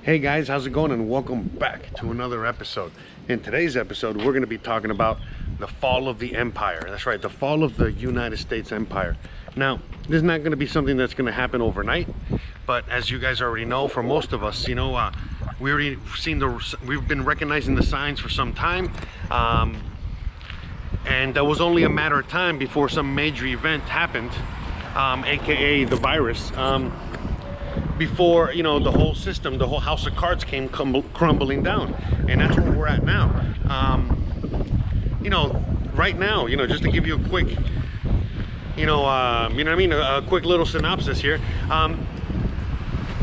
Hey guys, how's it going, and welcome back to another episode. In today's episode, we're going to be talking about the fall of the empire. That's right, the fall of the United States empire. Now, this is not going to be something that's going to happen overnight, but as you guys already know, for most of us, we've been recognizing the signs for some time, and it was only a matter of time before some major event happened, aka the virus. Before, the whole system, the whole house of cards came crumbling down, and that's where we're at now. Right now, just to give you a quick, a quick little synopsis here.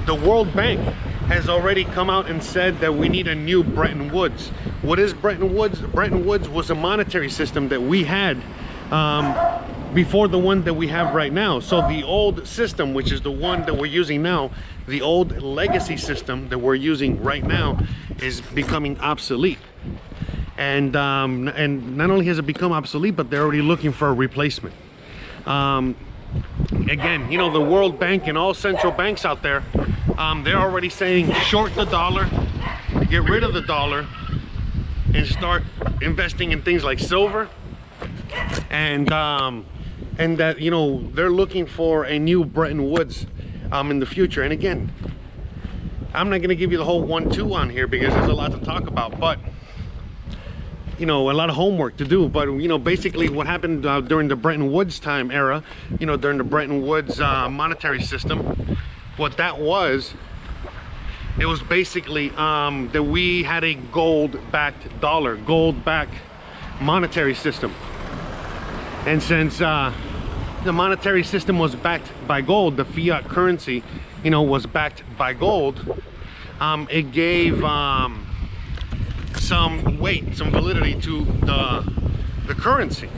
The World Bank has already come out and said that we need a new Bretton Woods. What is Bretton Woods? Bretton Woods was a monetary system that we had before the one that we have right now. So the old system, which is the one that we're using now, the old legacy system that we're using right now, is becoming obsolete. And not only has it become obsolete, but they're already looking for a replacement. Again, the World Bank and all central banks out there, they're already saying short the dollar, get rid of the dollar, and start investing in things like silver, and that they're looking for a new Bretton Woods in the future. And again, I'm not going to give you the whole 1-2 on here because there's a lot to talk about, but a lot of homework to do. But basically what happened during the Bretton Woods time era, during the Bretton Woods monetary system, what that was, it was basically that we had a gold-backed dollar, gold-backed monetary system. And since the monetary system was backed by gold, the fiat currency, was backed by gold, it gave some weight, some validity to the currency.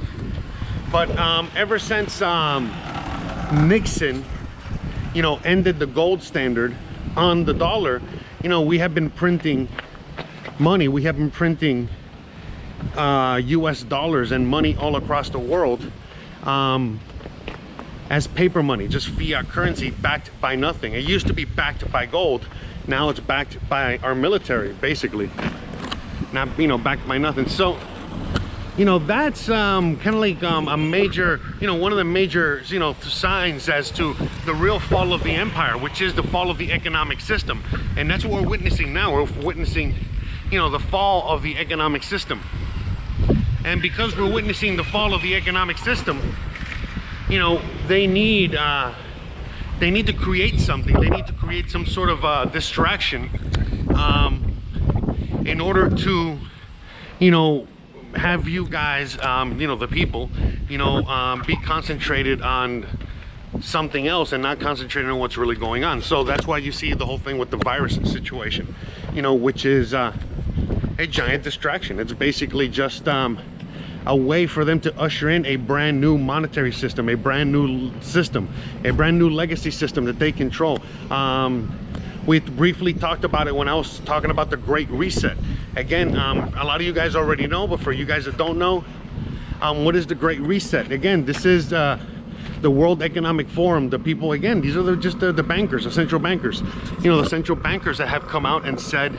But ever since Nixon, ended the gold standard on the dollar, we have been printing money. We have been printing US dollars and money all across the world as paper money, just fiat currency backed by nothing. It used to be backed by gold. Now it's backed by our military, basically. Not, backed by nothing. So, that's kind of like a major, one of the major, signs as to the real fall of the empire, which is the fall of the economic system. And that's what we're witnessing now. We're witnessing, the fall of the economic system. And because we're witnessing the fall of the economic system, they need to create something. They need to create some sort of distraction in order to, have you guys, the people, be concentrated on something else and not concentrated on what's really going on. So that's why you see the whole thing with the virus situation, which is a giant distraction. It's basically just a way for them to usher in a brand new monetary system, a brand new system, a brand new legacy system that they control. We briefly talked about it when I was talking about the Great Reset. Again, a lot of you guys already know, but for you guys that don't know, what is the Great Reset? Again, this is the World Economic Forum. The people, again, these are just the bankers, the central bankers. The central bankers that have come out and said,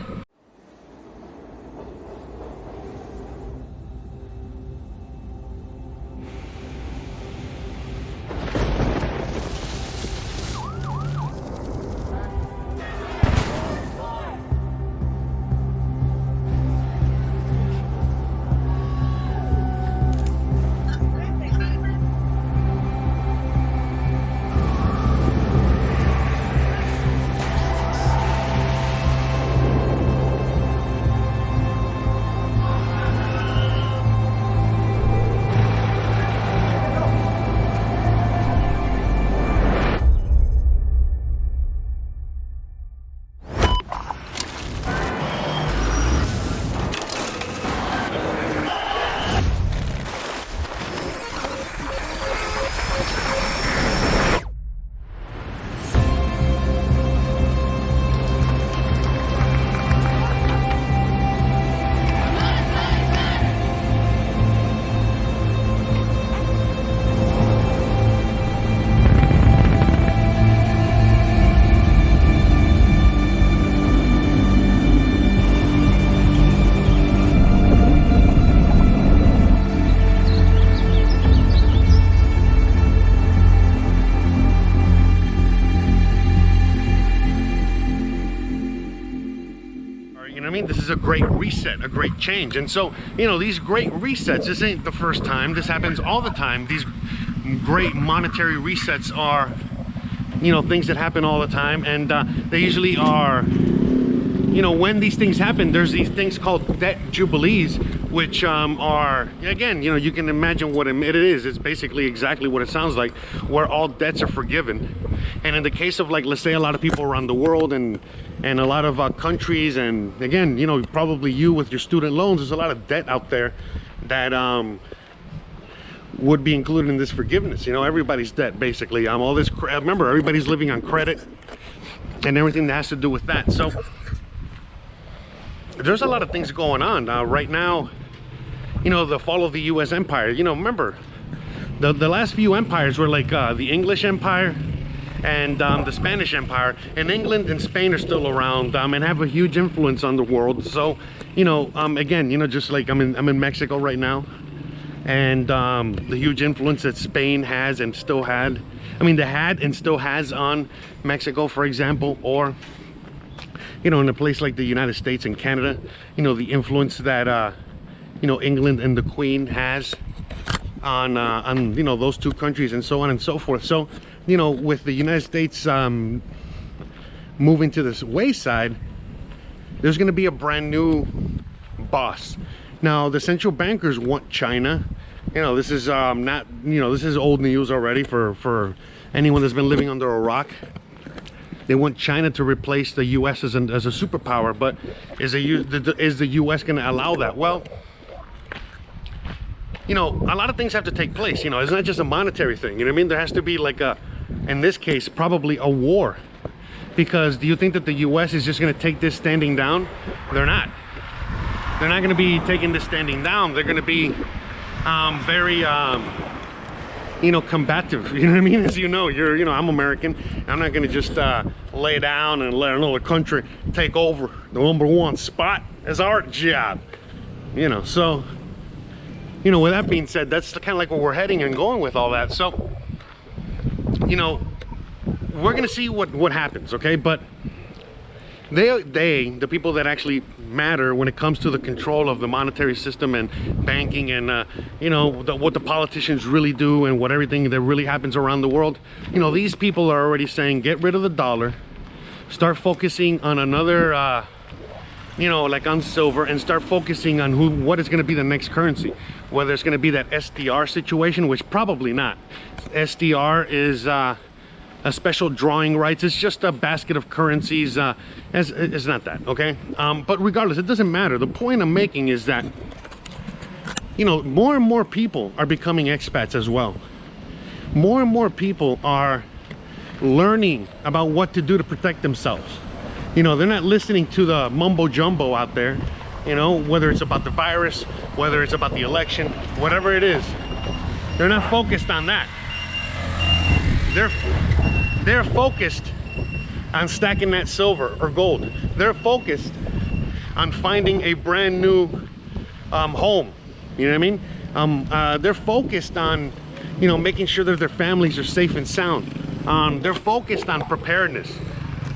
mean? This is a great reset, a great change. And so, you know, these great resets, this ain't the first time. This happens all the time. These great monetary resets are, you know, things that happen all the time. And they usually are, you know, when these things happen, there's these things called debt jubilees, which are, again, you know, you can imagine what it is. It's basically exactly what it sounds like, where all debts are forgiven. And in the case of, like, let's say a lot of people around the world and a lot of countries, and again, you know, probably you with your student loans, there's a lot of debt out there that would be included in this forgiveness. You know, everybody's debt, basically. All this, remember, everybody's living on credit and everything that has to do with that. So there's a lot of things going on right now. You know, the fall of the U.S. empire. You know, remember, the last few empires were like the English Empire and the Spanish Empire. And England and Spain are still around and have a huge influence on the world. So, you know, again, you know, just like I'm in Mexico right now, and the huge influence that Spain has and still had. I mean, they had and still has on Mexico, for example, or, you know, in a place like the United States and Canada, you know, the influence that you know, England and the Queen has on you know, those two countries, and so on and so forth. So, you know, with the United States moving to this wayside, there's going to be a brand new boss. Now, the central bankers want China. You know, this is not, you know, this is old news already for anyone that's been living under a rock. They want China to replace the U.S. as a superpower, but is the U.S. going to allow that? Well, you know, a lot of things have to take place. You know, it's not just a monetary thing. You know what I mean? There has to be, like, in this case, probably a war. Because do you think that the U.S. is just going to take this standing down? They're not. They're not going to be taking this standing down. They're going to be very, you know, combative. You know what I mean? As you know, you know, I'm American. I'm not going to just lay down and let another country take over the #1 spot. It's our job. You know, so, you know, with that being said, that's kind of like where we're heading and going with all that. So, you know, we're going to see what happens, okay? But the people that actually matter when it comes to the control of the monetary system and banking and you know, what the politicians really do and what everything that really happens around the world, you know, these people are already saying, get rid of the dollar, start focusing on another you know, like on silver, and start focusing on what is going to be the next currency, whether it's going to be that SDR situation, which probably not. SDR is a special drawing rights. It's just a basket of currencies. It's not that, okay? But regardless, it doesn't matter. The point I'm making is that, you know, more and more people are becoming expats as well. More and more people are learning about what to do to protect themselves. You know, they're not listening to the mumbo jumbo out there, you know, whether it's about the virus, whether it's about the election, whatever it is. They're not focused on that. They're focused on stacking that silver or gold. They're focused on finding a brand new home. You know what I mean? They're focused on, you know, making sure that their families are safe and sound. They're focused on preparedness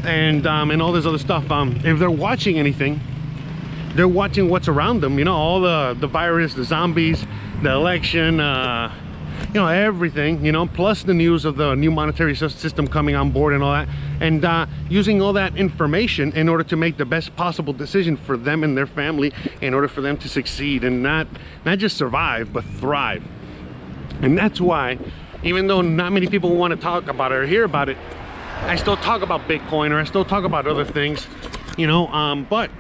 and all this other stuff. If they're watching anything, they're watching what's around them. You know, all the virus, the zombies, the election, you know, everything, you know, plus the news of the new monetary system coming on board and all that, and using all that information in order to make the best possible decision for them and their family, in order for them to succeed and not just survive, but thrive. And that's why, even though not many people want to talk about it or hear about it, I still talk about Bitcoin, or I still talk about other things, you know, but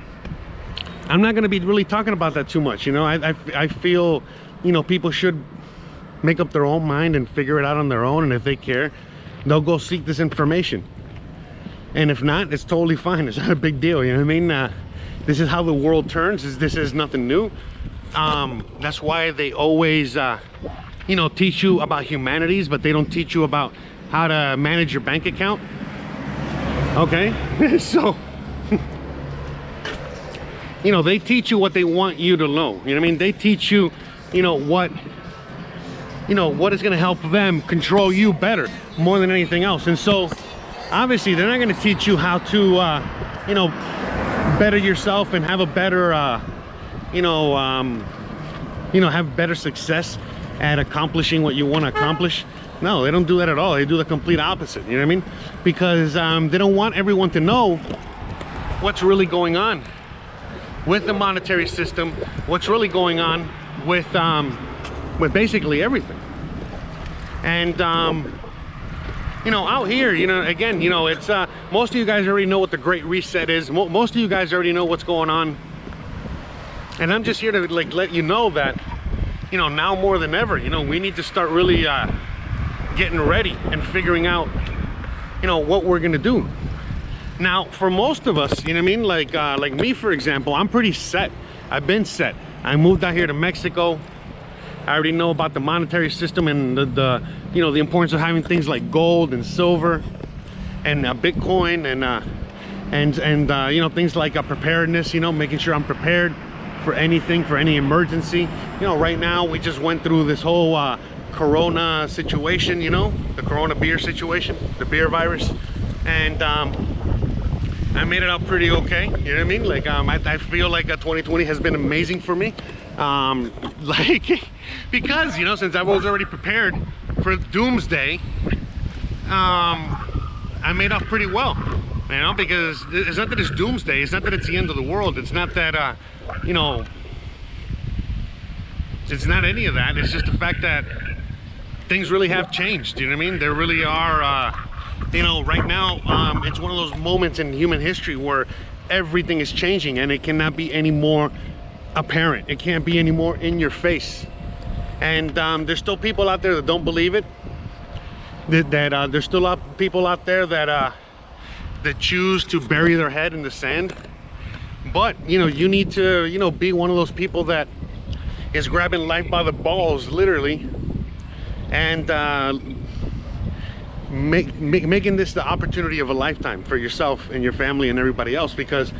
I'm not going to be really talking about that too much. You know, I feel, you know, people should make up their own mind and figure it out on their own, and if they care, they'll go seek this information. And if not, it's totally fine. It's not a big deal, you know what I mean? This is how the world turns. This is nothing new. That's why they always you know, teach you about humanities, but they don't teach you about how to manage your bank account. Okay. So you know, they teach you what they want you to know. You know what I mean? They teach you, you know, what is going to help them control you better, more than anything else. And so obviously they're not going to teach you how to you know, better yourself and have a better have better success at accomplishing what you want to accomplish. No, they don't do that at all. They do the complete opposite, you know what I mean? Because they don't want everyone to know what's really going on with the monetary system, what's really going on with basically everything. And out here, again, it's most of you guys already know what the Great Reset is. Most of you guys already know what's going on, and I'm just here to let you know that now more than ever, we need to start really getting ready and figuring out what we're gonna do. Now, for most of us, like me, for example, I'm pretty set. I've been set. I moved out here to Mexico. I already know about the monetary system and the importance of having things like gold and silver and Bitcoin and things like preparedness, making sure I'm prepared for anything, for any emergency. Right now we just went through this whole Corona situation, the Corona beer situation, the beer virus, and I made it out pretty okay, you know what I mean? Like I feel like 2020 has been amazing for me, because since I was already prepared for doomsday, I made out pretty well, because it's not that it's doomsday, it's not that it's the end of the world, it's not that it's not any of that. It's just the fact that things really have changed, you know what I mean? There really are right now, it's one of those moments in human history where everything is changing and it cannot be any more apparent. It can't be any more in your face. And there's still people out there that don't believe it. There's still people out there that choose to bury their head in the sand. But you need to be one of those people that is grabbing life by the balls, literally, and making this the opportunity of a lifetime for yourself and your family and everybody else, because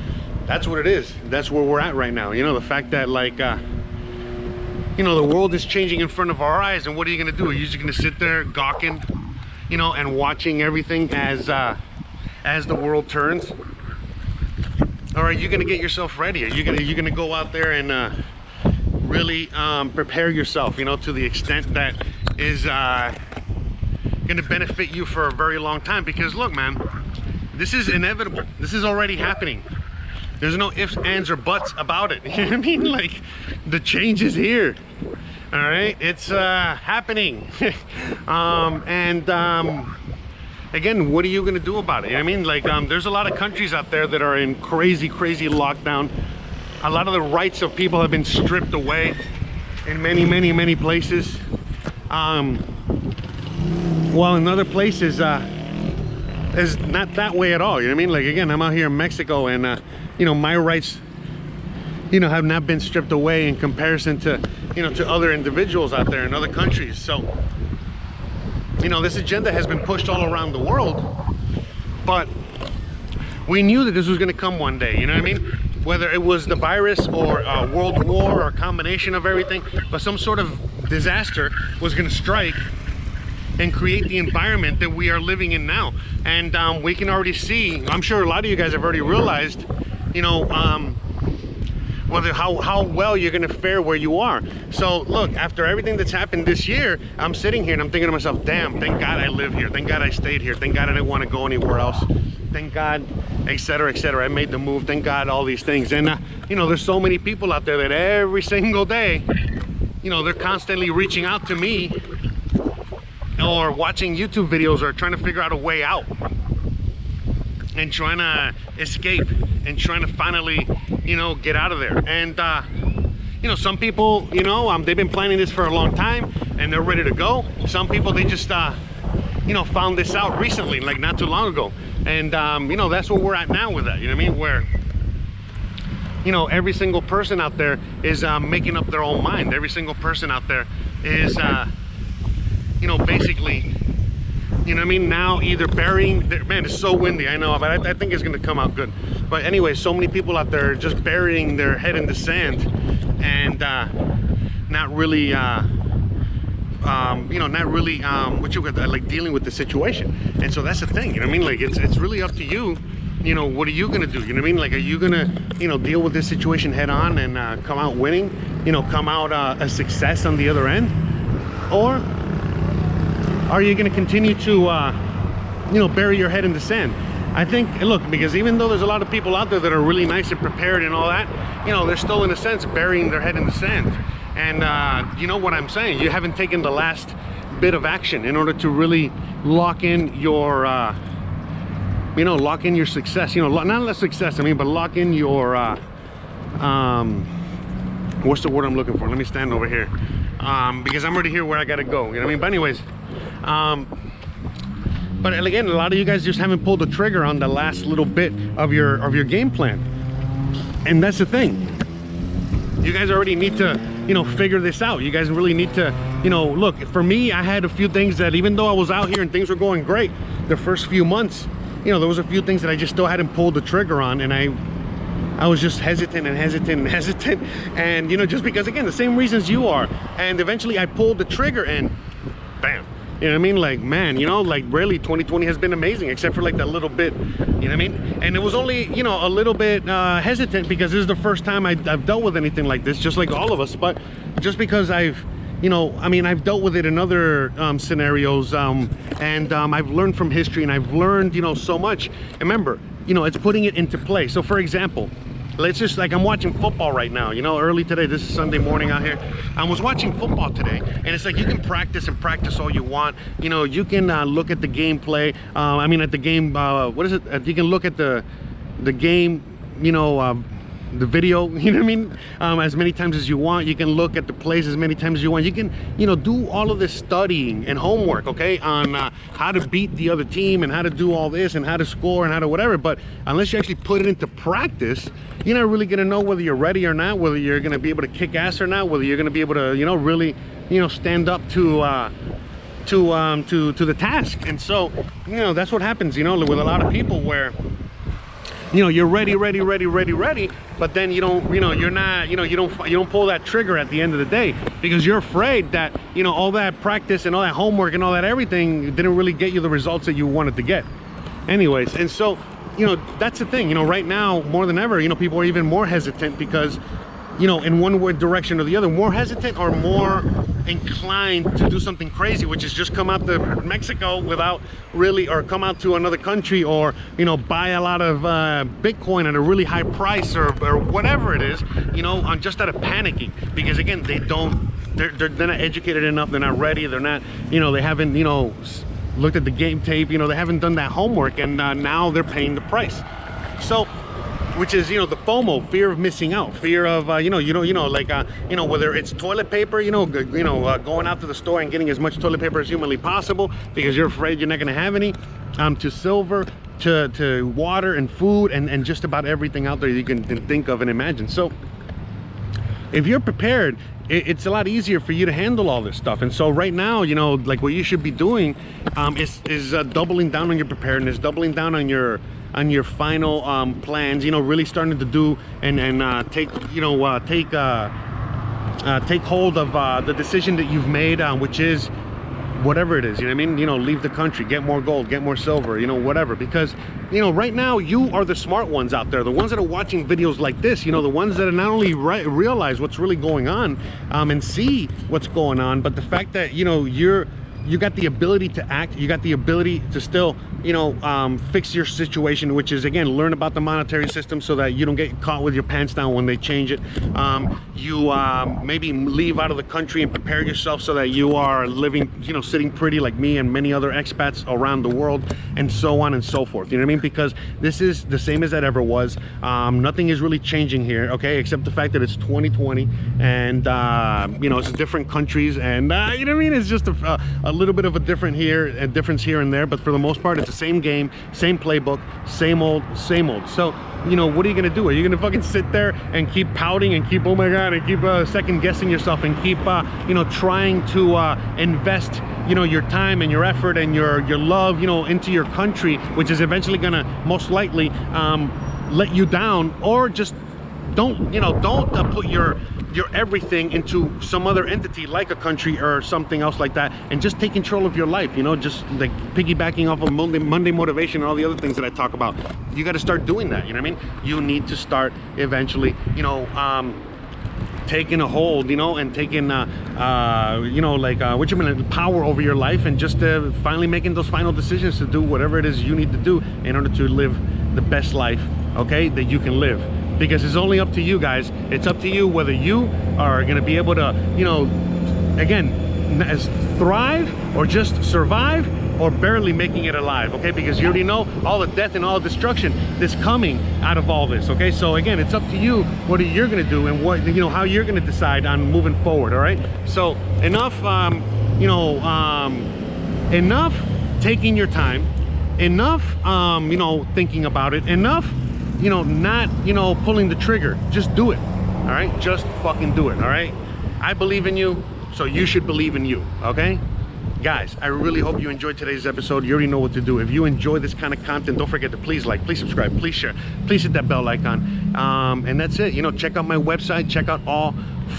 that's what it is. That's where we're at right now. The fact that the world is changing in front of our eyes, and what are you gonna do? Are you just gonna sit there gawking, and watching everything as the world turns? Or are you gonna get yourself ready? Are you gonna go out there and really prepare yourself, to the extent that is gonna benefit you for a very long time? Because look, man, this is inevitable. This is already happening. There's no ifs, ands, or buts about it. You know what I mean? Like, the change is here. All right, it's happening. Again, what are you gonna do about it? You know what I mean? Like, there's a lot of countries out there that are in crazy lockdown. A lot of the rights of people have been stripped away in many places. While in other places, is not that way at all. You know what I mean? Like, again, I'm out here in Mexico, and my rights have not been stripped away in comparison to to other individuals out there in other countries. So this agenda has been pushed all around the world, but we knew that this was going to come one day, you know what I mean? Whether it was the virus or world war or a combination of everything, but some sort of disaster was going to strike and create the environment that we are living in now. And we can already see, I'm sure a lot of you guys have already realized, whether how well you're gonna fare where you are. So look, after everything that's happened this year, I'm sitting here and I'm thinking to myself, damn, thank God I live here, thank God I stayed here, thank God I didn't want to go anywhere else, thank God, etc., etc. I made the move, thank God, all these things. And there's so many people out there that every single day, they're constantly reaching out to me or watching YouTube videos or trying to figure out a way out and trying to escape and trying to finally get out of there. And some people, they've been planning this for a long time and they're ready to go. Some people, they just found this out recently, like not too long ago. And that's where we're at now with that, you know what I mean? Where every single person out there is making up their own mind. Every single person out there is basically, now either burying their, man, it's so windy, I know, but I think it's going to come out good. But anyway, so many people out there are just burying their head in the sand and not really like dealing with the situation. And so that's the thing, like it's really up to you you know, what are you gonna do? You know what I mean? Like, are you gonna, you know, deal with this situation head on and come out winning, you know, come out a success on the other end? Or are you gonna continue to you know, bury your head in the sand? I think, look, because even though there's a lot of people out there that are really nice and prepared and all that, you know, they're still in a sense burying their head in the sand. And you know what I'm saying? You haven't taken the last bit of action in order to really lock in your you know, lock in your success, you know, not less success, I mean, but lock in your what's the word I'm looking for? Let me stand over here, because I'm already here where I gotta go, you know what I mean? But anyways, but again, a lot of you guys just haven't pulled the trigger on the last little bit of your game plan. And that's the thing, you guys already need to, you know, figure this out. You guys really need to, you know, look, for me, I had a few things that, even though I was out here and things were going great the first few months, you know, there was a few things that I just still hadn't pulled the trigger on, and I was just hesitant and hesitant and hesitant, and you know, just because, again, the same reasons you are. And eventually I pulled the trigger and bam, you know what I mean? Like, man, you know, like, really 2020 has been amazing, except for like that little bit, you know what I mean? And it was only, you know, a little bit hesitant because this is the first time I've dealt with anything like this, just like all of us. But just because I've, you know, I mean, I've dealt with it in other scenarios, and I've learned from history, and I've learned, you know, so much. And remember, you know, it's putting it into play. So for example, let's just, like, I'm watching football right now, you know, early today. This is Sunday morning out here. I was watching football today, and it's like, you can practice and practice all you want. You know, you can look at the gameplay. I mean, at the game, what is it? You can look at the game, you know, the video, you know what I mean, as many times as you want. You can look at the plays as many times as you want. You can, you know, do all of this studying and homework, okay, on how to beat the other team and how to do all this and how to score and how to whatever. But unless you actually put it into practice, you're not really going to know whether you're ready or not, whether you're going to be able to kick ass or not, whether you're going to be able to, you know, really, you know, stand up to the task. And so, you know, that's what happens, you know, with a lot of people, where, you know, you're ready, but then you don't, you know, you're not, you know, you don't pull that trigger at the end of the day, because you're afraid that, you know, all that practice and all that homework and all that everything didn't really get you the results that you wanted to get anyways. And so, you know, that's the thing, you know, right now more than ever, you know, people are even more hesitant because, you know, in one direction or the other, more hesitant or more inclined to do something crazy, which is just come out to Mexico without really, or come out to another country, or, you know, buy a lot of Bitcoin at a really high price, or whatever it is, you know, on just out of panicking, because again, they're not educated enough, they're not ready, they're not, you know, they haven't, you know, looked at the game tape, you know, they haven't done that homework, and now they're paying the price. So, which is, you know, the FOMO, fear of missing out, fear of, you know, like, you know, whether it's toilet paper, you know, going out to the store and getting as much toilet paper as humanly possible because you're afraid you're not going to have any, to silver, to water and food, and just about everything out there you can think of and imagine. So if you're prepared, it's a lot easier for you to handle all this stuff. And so right now, you know, like, what you should be doing is doubling down on your preparedness, doubling down on your final plans, you know, really starting to do and take, you know, take hold of the decision that you've made, which is whatever it is, you know what I mean, you know, leave the country, get more gold, get more silver, you know, whatever. Because, you know, right now you are the smart ones out there, the ones that are watching videos like this, you know, the ones that are not only realize what's really going on, and see what's going on, but the fact that, you know, you got the ability to act, you got the ability to still, you know, fix your situation, which is, again, learn about the monetary system so that you don't get caught with your pants down when they change it. You maybe leave out of the country and prepare yourself so that you are living, you know, sitting pretty like me and many other expats around the world, and so on and so forth, you know what I mean? Because this is the same as it ever was. Nothing is really changing here, okay, except the fact that it's 2020, and you know, it's different countries, and you know what I mean, it's just a little bit of a difference here and there, but for the most part it's the same game, same playbook, same old. So, you know, what are you gonna do? Are you gonna fucking sit there and keep pouting and keep, oh my god, and keep second guessing yourself, and keep you know, trying to invest, you know, your time and your effort and your love, you know, into your country, which is eventually gonna most likely let you down? Or just don't, you know, don't put your your everything into some other entity like a country or something else like that, and just take control of your life, you know, just like piggybacking off of Monday motivation and all the other things that I talk about. You got to start doing that, you know what I mean? You need to start eventually, you know, taking a hold, you know, and taking you know, like power over your life, and just finally making those final decisions to do whatever it is you need to do in order to live the best life, okay, that you can live. Because it's only up to you, guys. It's up to you whether you are going to be able to, you know, again, thrive or just survive, or barely making it alive, okay? Because you already know all the death and all the destruction that's coming out of all this, okay? So again, it's up to you what you're gonna do and what, you know, how you're gonna decide on moving forward, all right? So enough, you know, enough taking your time, enough, you know, thinking about it, enough, you know, not, you know, pulling the trigger. Just do it, all right? Just fucking do it, all right? I believe in you, so you should believe in you, okay? Guys, I really hope you enjoyed today's episode. You already know what to do. If you enjoy this kind of content, don't forget to please like, please subscribe, please share, please hit that bell icon. And that's it. You know, check out my website, check out all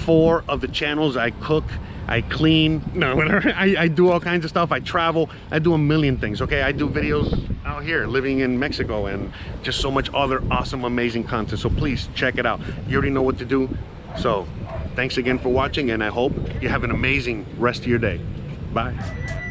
4 of the channels. I cook, I clean, no, whatever. I do all kinds of stuff. I travel, I do a million things, okay? I do videos out here living in Mexico, and just so much other awesome, amazing content. So please check it out. You already know what to do. So thanks again for watching, and I hope you have an amazing rest of your day. Bye.